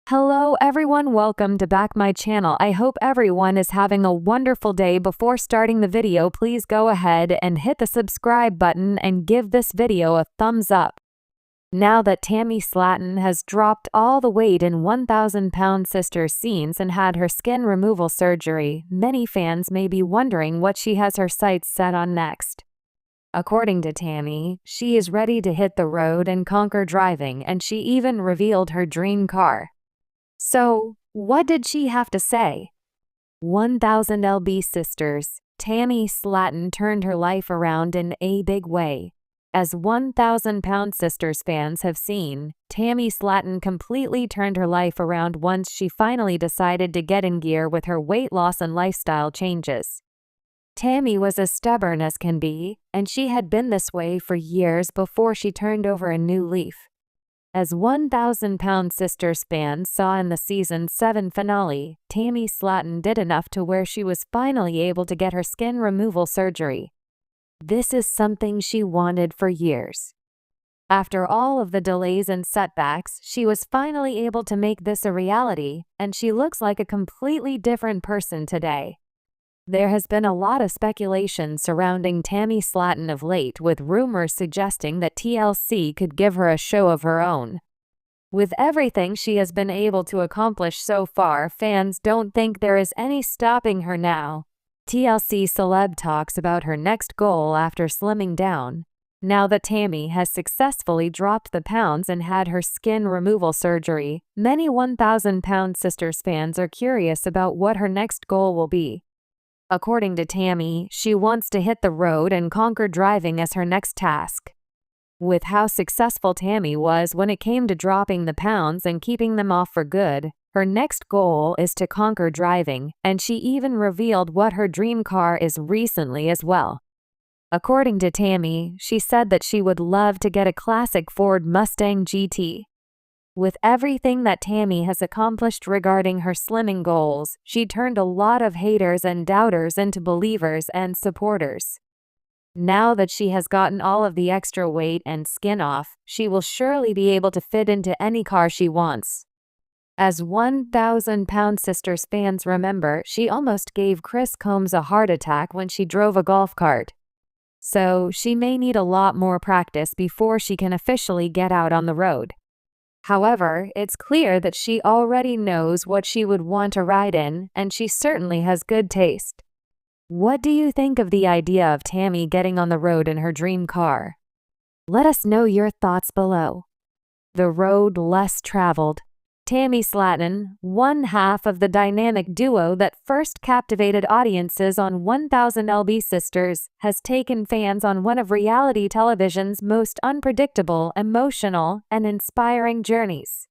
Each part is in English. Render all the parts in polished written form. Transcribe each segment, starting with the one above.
Hello everyone, welcome to back my channel. I hope everyone is having a wonderful day. Before starting the video, please go ahead and hit the subscribe button and give this video a thumbs up. Now that Tammy Slaton has dropped all the weight in 1,000-pound sister scenes and had her skin removal surgery, many fans may be wondering what she has her sights set on next. According to Tammy, she is ready to hit the road and conquer driving, and she even revealed her dream car. So, what did she have to say? 1,000 lb sisters, Tammy Slaton turned her life around in a big way. As 1,000-pound sisters fans have seen, Tammy Slaton completely turned her life around once she finally decided to get in gear with her weight loss and lifestyle changes. Tammy was as stubborn as can be, and she had been this way for years before she turned over a new leaf. As 1,000-pound sisters fans saw in the season 7 finale, Tammy Slaton did enough to where she was finally able to get her skin removal surgery. This is something she wanted for years. After all of the delays and setbacks, she was finally able to make this a reality, and she looks like a completely different person today. There has been a lot of speculation surrounding Tammy Slaton of late, with rumors suggesting that TLC could give her a show of her own. With everything she has been able to accomplish so far, fans don't think there is any stopping her now. TLC celeb talks about her next goal after slimming down. Now that Tammy has successfully dropped the pounds and had her skin removal surgery, many 1,000-pound sisters fans are curious about what her next goal will be. According to Tammy, she wants to hit the road and conquer driving as her next task. With how successful Tammy was when it came to dropping the pounds and keeping them off for good, her next goal is to conquer driving, and she even revealed what her dream car is recently as well. According to Tammy, she said that she would love to get a classic Ford Mustang GT. With everything that Tammy has accomplished regarding her slimming goals, she turned a lot of haters and doubters into believers and supporters. Now that she has gotten all of the extra weight and skin off, she will surely be able to fit into any car she wants. As 1,000-pound sisters fans remember, she almost gave Chris Combs a heart attack when she drove a golf cart. So, she may need a lot more practice before she can officially get out on the road. However, it's clear that she already knows what she would want to ride in, and she certainly has good taste. What do you think of the idea of Tammy getting on the road in her dream car? Let us know your thoughts below. The road less traveled. Tammy Slaton, one half of the dynamic duo that first captivated audiences on 1,000 lb Sisters, has taken fans on one of reality television's most unpredictable, emotional, and inspiring journeys.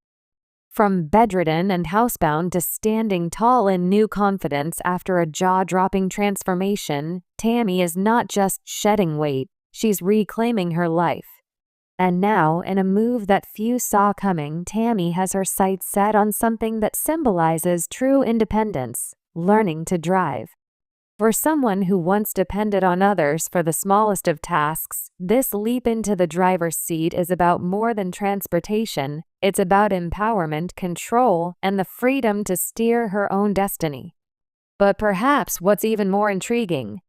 From bedridden and housebound to standing tall in new confidence after a jaw-dropping transformation, Tammy is not just shedding weight, she's reclaiming her life. And now, in a move that few saw coming, Tammy has her sights set on something that symbolizes true independence: learning to drive. For someone who once depended on others for the smallest of tasks, this leap into the driver's seat is about more than transportation. It's about empowerment, control, and the freedom to steer her own destiny. But perhaps what's even more intriguing,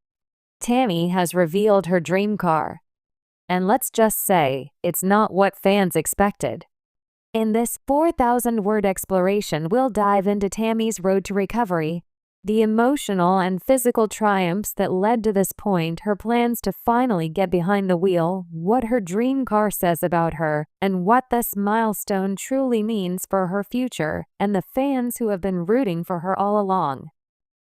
Tammy has revealed her dream car. And let's just say, it's not what fans expected. In this 4,000-word exploration, we'll dive into Tammy's road to recovery, the emotional and physical triumphs that led to this point, her plans to finally get behind the wheel, what her dream car says about her, and what this milestone truly means for her future and the fans who have been rooting for her all along.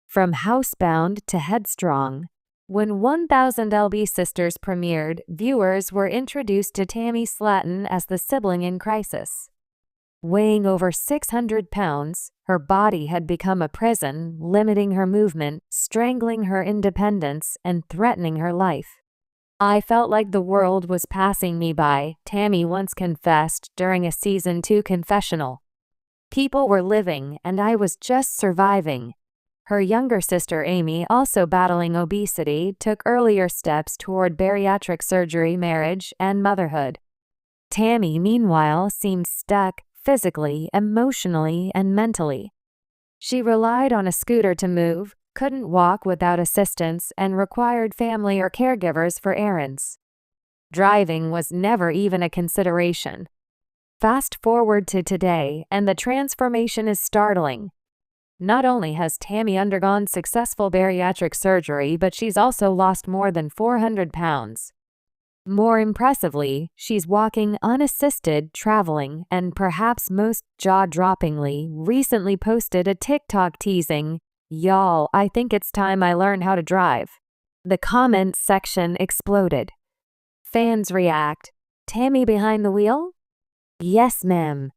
From housebound to headstrong. When 1,000 lb Sisters premiered, viewers were introduced to Tammy Slaton as the sibling in crisis. Weighing over 600 pounds, her body had become a prison, limiting her movement, strangling her independence, and threatening her life. "I felt like the world was passing me by," Tammy once confessed during a Season 2 confessional. "People were living, and I was just surviving." Her younger sister Amy, also battling obesity, took earlier steps toward bariatric surgery, marriage, and motherhood. Tammy, meanwhile, seemed stuck, physically, emotionally, and mentally. She relied on a scooter to move, couldn't walk without assistance, and required family or caregivers for errands. Driving was never even a consideration. Fast forward to today, and the transformation is startling. Not only has Tammy undergone successful bariatric surgery, but she's also lost more than 400 pounds. More impressively, she's walking unassisted, traveling, and perhaps most jaw-droppingly, recently posted a TikTok teasing, "Y'all, I think it's time I learn how to drive." The comments section exploded. Fans react, "Tammy behind the wheel?" "Yes, ma'am."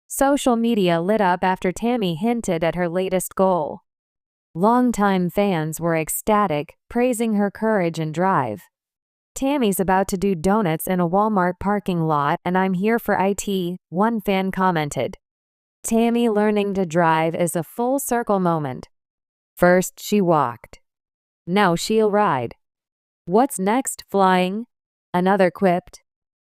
Social media lit up after Tammy hinted at her latest goal. Longtime fans were ecstatic, praising her courage and drive. "Tammy's about to do donuts in a Walmart parking lot, and I'm here for IT," one fan commented. Tammy learning to drive is a full circle moment. First she walked. Now she'll ride. What's next, flying? Another quipped.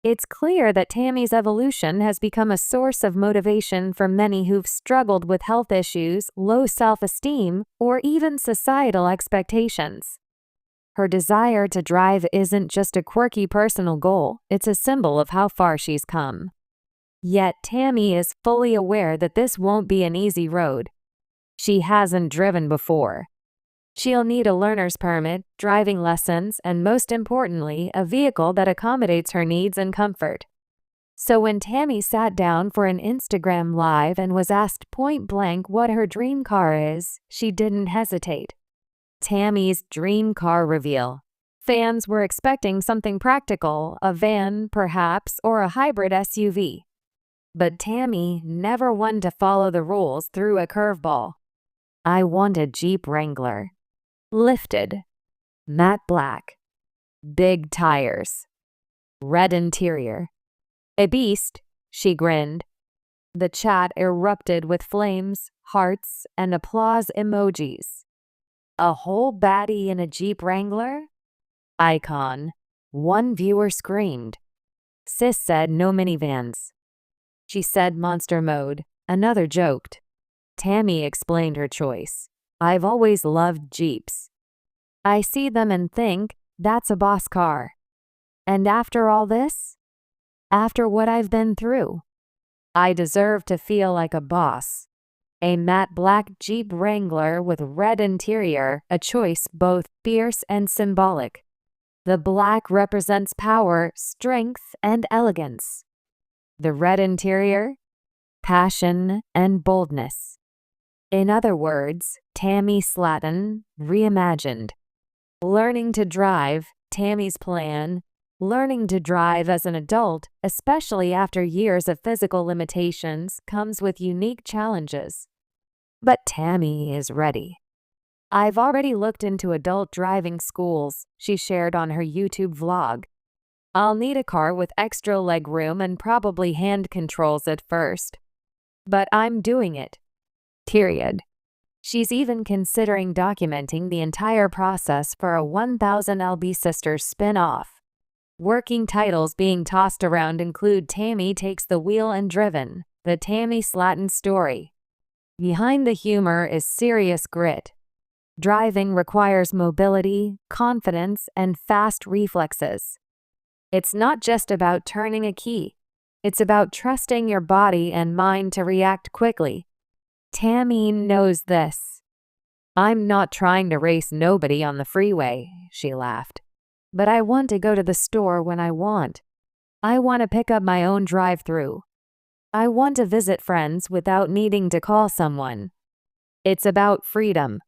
It's clear that Tammy's evolution has become a source of motivation for many who've struggled with health issues, low self-esteem, or even societal expectations. Her desire to drive isn't just a quirky personal goal, it's a symbol of how far she's come. Yet Tammy is fully aware that this won't be an easy road. She hasn't driven before. She'll need a learner's permit, driving lessons, and most importantly, a vehicle that accommodates her needs and comfort. So when Tammy sat down for an Instagram Live and was asked point blank what her dream car is, she didn't hesitate. Tammy's dream car reveal. Fans were expecting something practical, a van, perhaps, or a hybrid SUV. But Tammy, never one to follow the rules, threw a curveball. "I want a Jeep Wrangler. Lifted. Matte black. Big tires. Red interior." "A beast," she grinned. The chat erupted with flames, hearts, and applause emojis. "A whole baddie in a Jeep Wrangler? Icon." One viewer screamed. "Sis said no minivans." She said monster mode. Another joked. Tammy explained her choice. "I've always loved Jeeps. I see them and think, that's a boss car. And after all this? After what I've been through? I deserve to feel like a boss." A matte black Jeep Wrangler with red interior, a choice both fierce and symbolic. The black represents power, strength, and elegance. The red interior? Passion and boldness. In other words, Tammy Slaton, reimagined. Learning to drive, Tammy's plan. Learning to drive as an adult, especially after years of physical limitations, comes with unique challenges. But Tammy is ready. "I've already looked into adult driving schools," she shared on her YouTube vlog. "I'll need a car with extra legroom and probably hand controls at first. But I'm doing it. Period." She's even considering documenting the entire process for a 1000 LB Sisters spin-off. Working titles being tossed around include "Tammy Takes the Wheel and Driven," the Tammy Slaton story. Behind the humor is serious grit. Driving requires mobility, confidence, and fast reflexes. It's not just about turning a key. It's about trusting your body and mind to react quickly. Tammy knows this. "I'm not trying to race nobody on the freeway," she laughed. "But I want to go to the store when I want. I want to pick up my own drive-through. I want to visit friends without needing to call someone." It's about freedom,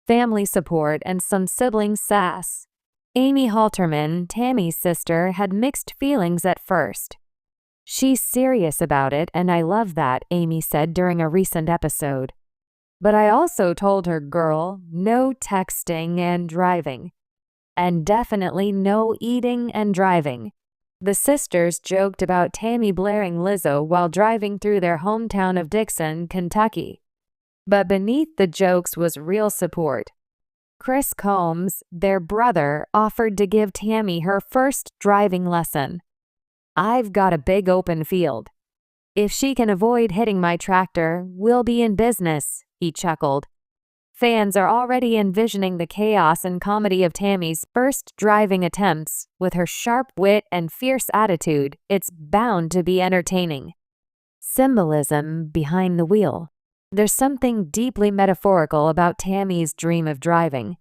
family support, and some sibling sass. Amy Halterman, Tammy's sister, had mixed feelings at first. "She's serious about it, and I love that," Amy said during a recent episode. "But I also told her, girl, no texting and driving. And definitely no eating and driving." The sisters joked about Tammy blaring Lizzo while driving through their hometown of Dixon, Kentucky. But beneath the jokes was real support. Chris Combs, their brother, offered to give Tammy her first driving lesson. "I've got a big open field. If she can avoid hitting my tractor, we'll be in business, he chuckled. Fans are already envisioning the chaos and comedy of Tammy's first driving attempts. With her sharp wit and fierce attitude, it's bound to be entertaining. Symbolism behind the wheel. There's something deeply metaphorical about Tammy's dream of driving.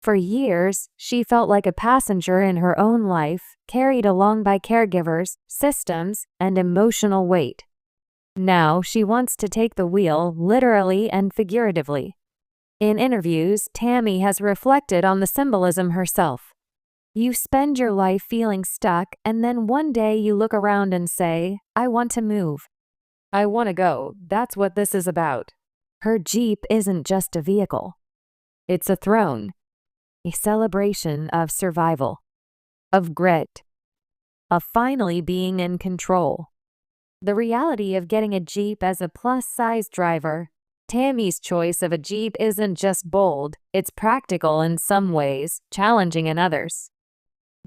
For years, she felt like a passenger in her own life, carried along by caregivers, systems, and emotional weight. Now she wants to take the wheel, literally and figuratively. In interviews, Tammy has reflected on the symbolism herself. You spend your life feeling stuck, and then one day you look around and say, I want to move. I want to go. That's what this is about. Her Jeep isn't just a vehicle. It's a throne. A celebration of survival. Of grit. Of finally being in control. The reality of getting a Jeep as a plus-size driver. Tammy's choice of a Jeep isn't just bold, it's practical in some ways, challenging in others.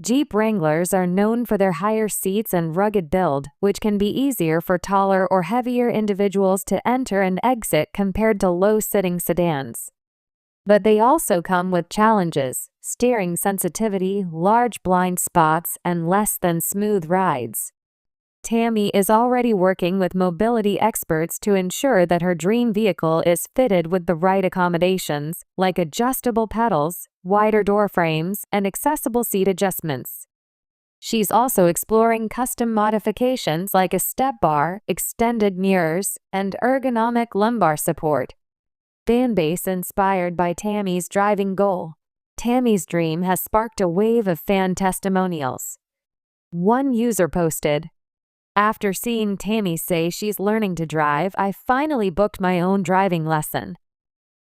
Jeep Wranglers are known for their higher seats and rugged build, which can be easier for taller or heavier individuals to enter and exit compared to low-sitting sedans. But they also come with challenges: steering sensitivity, large blind spots, and less than smooth rides. Tammy is already working with mobility experts to ensure that her dream vehicle is fitted with the right accommodations, like adjustable pedals, wider door frames, and accessible seat adjustments. She's also exploring custom modifications like a step bar, extended mirrors, and ergonomic lumbar support. Fanbase inspired by Tammy's driving goal. Tammy's dream has sparked a wave of fan testimonials. One user posted, "After seeing Tammy say she's learning to drive, I finally booked my own driving lesson.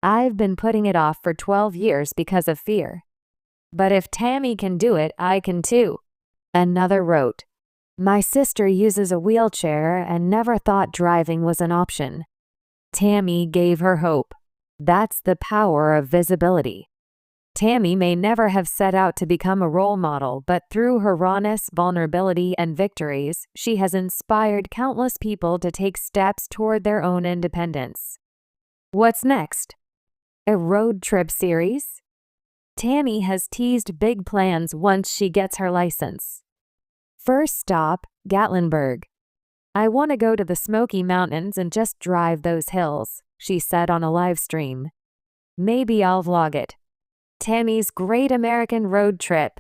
I've been putting it off for 12 years because of fear. But if Tammy can do it, I can too." Another wrote, "My sister uses a wheelchair and never thought driving was an option. Tammy gave her hope." That's the power of visibility. Tammy may never have set out to become a role model, but through her rawness, vulnerability, and victories, she has inspired countless people to take steps toward their own independence. What's next? A road trip series? Tammy has teased big plans once she gets her license. First stop, Gatlinburg. "I want to go to the Smoky Mountains and just drive those hills," she said on a live stream. "Maybe I'll vlog it." Tammy's Great American Road Trip.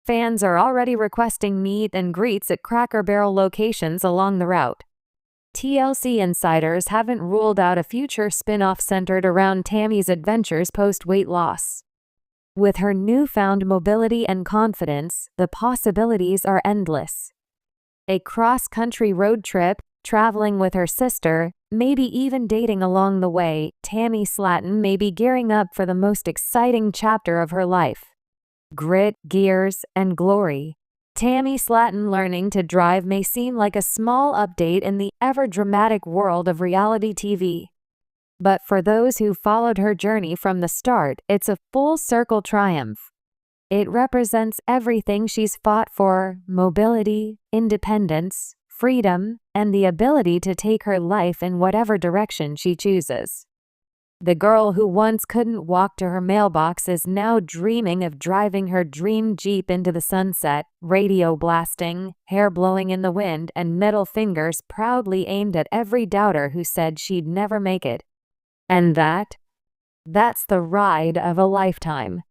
Fans are already requesting meet and greets at Cracker Barrel locations along the route. TLC insiders haven't ruled out a future spin-off centered around Tammy's adventures post-weight loss. With her newfound mobility and confidence, the possibilities are endless. A cross-country road trip, traveling with her sister, maybe even dating along the way, Tammy Slaton may be gearing up for the most exciting chapter of her life. Grit, gears, and glory. Tammy Slaton learning to drive may seem like a small update in the ever-dramatic world of reality TV. But for those who followed her journey from the start, it's a full-circle triumph. It represents everything she's fought for: mobility, independence, freedom, and the ability to take her life in whatever direction she chooses. The girl who once couldn't walk to her mailbox is now dreaming of driving her dream Jeep into the sunset, radio blasting, hair blowing in the wind, and middle fingers proudly aimed at every doubter who said she'd never make it. And that's the ride of a lifetime.